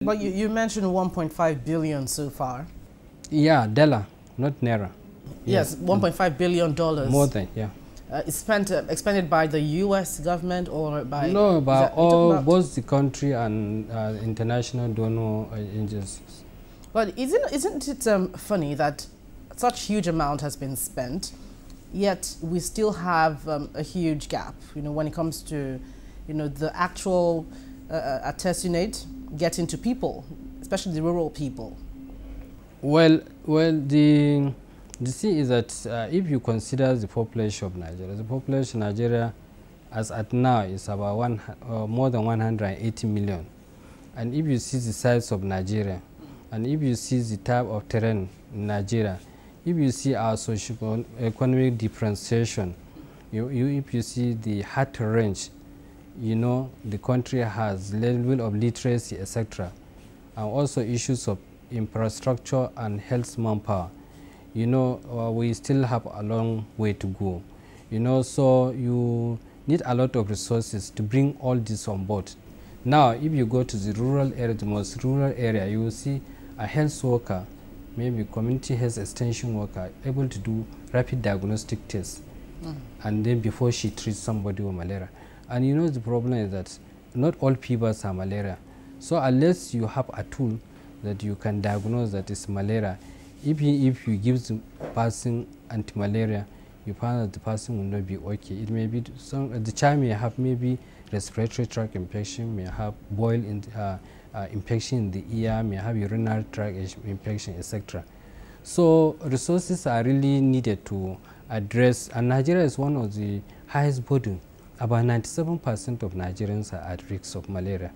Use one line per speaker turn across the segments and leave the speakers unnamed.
But you mentioned 1.5 billion so far.
Yeah, dollar, not naira.
Yes, $1.5 billion.
More than, yeah.
It's expended by the U.S. government or by...
No, by both the country and international donor agencies.
But isn't it funny that such huge amount has been spent, yet we still have a huge gap, when it comes to, the actual artisanate getting to people, especially the rural people?
Well, the thing is that if you consider the population of Nigeria, as at now is about more than 180 million. And if you see the size of Nigeria, and if you see the type of terrain in Nigeria, if you see our socio-economic differentiation, if you see the hard range, the country has level of literacy, etc., and also issues of infrastructure and health manpower. We still have a long way to go. So you need a lot of resources to bring all this on board. Now, if you go to the rural area, the most rural area, you will see a health worker, maybe community health extension worker, able to do rapid diagnostic tests, and then before she treats somebody with malaria. And the problem is that not all fevers are malaria. So unless you have a tool that you can diagnose that is malaria, even if you give the person anti-malaria, you find that the person will not be okay. It may be the child may have maybe respiratory tract infection, may have boil infection in the ear, may have urinary tract infection, etc. So resources are really needed to address, and Nigeria is one of the highest burden. About 97% of Nigerians are at risk of malaria.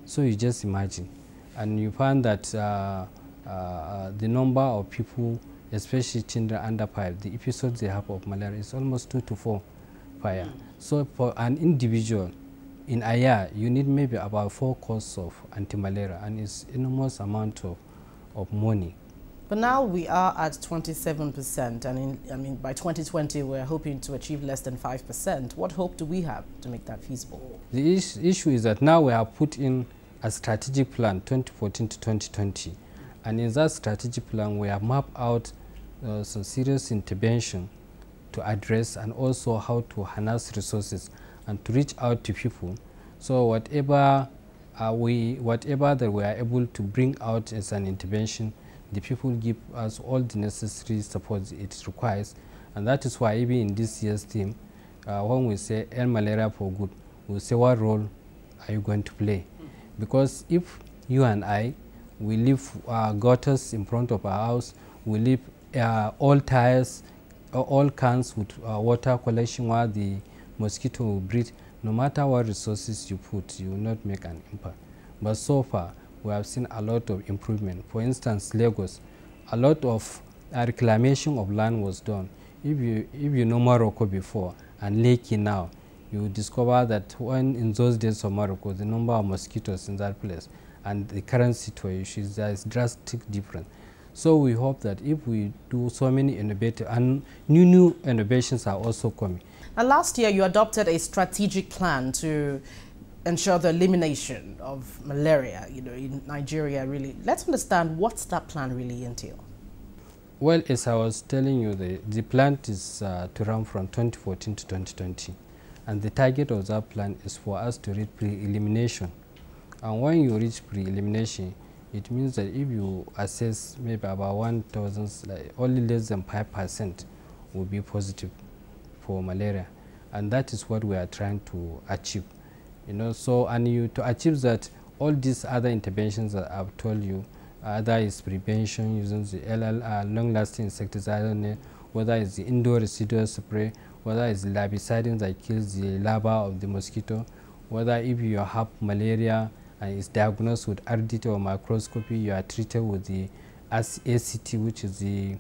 So you just imagine. And you find that the number of people, especially children under 5, the episodes they have of malaria is almost 2 to 4 per year. So for an individual, in a year, you need maybe about 4 courses of anti-malaria, and it's enormous amount of money.
But now we are at 27%, and by 2020 we're hoping to achieve less than 5%. What hope do we have to make that feasible? The
issue is that now we have put in a strategic plan 2014 to 2020, and in that strategic plan we have mapped out some serious intervention to address, and also how to harness resources and to reach out to people. So whatever that we are able to bring out as an intervention, the people give us all the necessary support it requires. And that is why even in this year's theme, when we say end malaria for good, we say what role are you going to play? Because if you and I, we leave gutters in front of our house, we leave all tires, all cans with water collection where the mosquito will breed, no matter what resources you put, you will not make an impact. But so far, we have seen a lot of improvement. For instance, Lagos, a lot of reclamation of land was done. If you know Morocco before and Lekki now, you discover that when in those days of Morocco, the number of mosquitoes in that place and the current situation, there is drastic difference. So we hope that if we do so many innovative and new innovations are also coming.
Now, last year you adopted a strategic plan to ensure the elimination of malaria, in Nigeria. Really, let's understand what's that plan really entail.
Well, as I was telling you, the plan is to run from 2014 to 2020, and the target of that plan is for us to reach pre-elimination. And when you reach pre-elimination, it means that if you assess maybe about 1,000, only less than 5% will be positive for malaria, and that is what we are trying to achieve. So to achieve that, all these other interventions that I've told you, either is prevention using the long-lasting insecticide, whether it's the indoor residual spray, whether it's larvicidin that kills the larva of the mosquito, whether if you have malaria and it's diagnosed with RDT or microscopy, you are treated with the ACT, which is the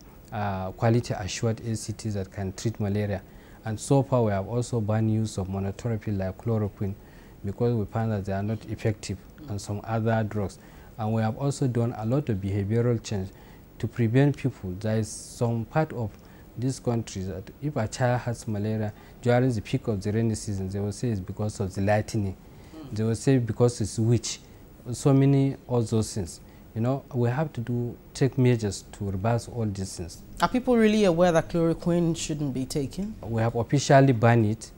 quality assured ACT that can treat malaria. And so far we have also banned use of monotherapy like chloroquine, because we find that they are not effective, and some other drugs. And we have also done a lot of behavioral change to prevent people. There is some part of this country that if a child has malaria during the peak of the rainy season, they will say it's because of the lightning. They will say because it's witch. so many all those things. You know, we have to take measures to reverse all these things.
Are people really aware that chloroquine shouldn't be taken?
We have officially banned it,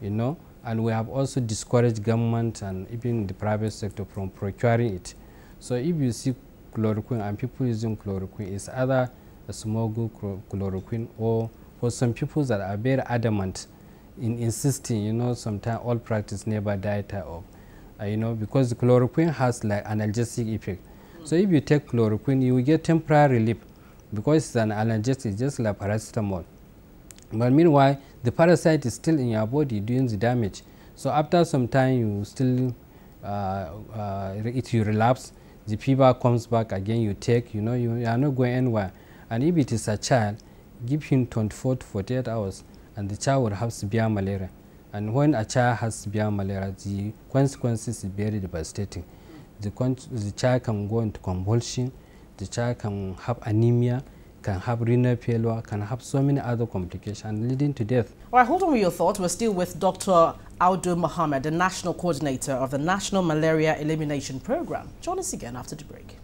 you know, and we have also discouraged government and even the private sector from procuring it. So if you see chloroquine and people using chloroquine, it's either a smuggled chloroquine, or for some people that are very adamant in insisting, you know, sometimes all practice never die of, you know, because the chloroquine has like analgesic effect. So if you take chloroquine, you will get temporary relief because it's an analgesic, just like paracetamol. But meanwhile, the parasite is still in your body doing the damage. So after some time, you still, if you relapse, the fever comes back again, you take, you know, you are not going anywhere. And if it is a child, give him 24 to 48 hours, and the child will have severe malaria. And when a child has severe malaria, the consequences is very devastating. The child can go into convulsion, the child can have anemia, can have renal failure, can have so many other complications leading to death.
All right, hold on with your thoughts. We're still with Dr. Audu Mohammed, the National Coordinator of the National Malaria Elimination Program. Join us again after the break.